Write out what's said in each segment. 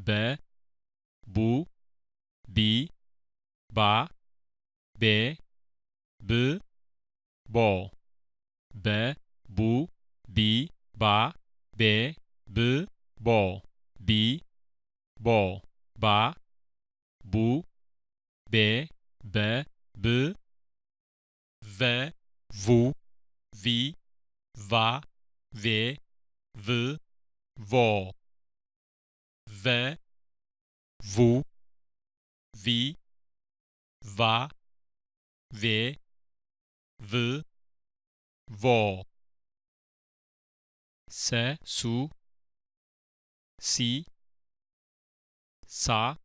be, bu, bi, ba, be, b, bo, be, bu, bi, ba, be, b, bo, bi, bo, ba, bu, be, b, ve, vu, vi, va, ve, v, vo, ve, vu, vi, va, ve, v, vo, se, su, si, sa,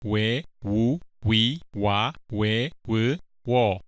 we, wu, wi, wa, we, w, wo.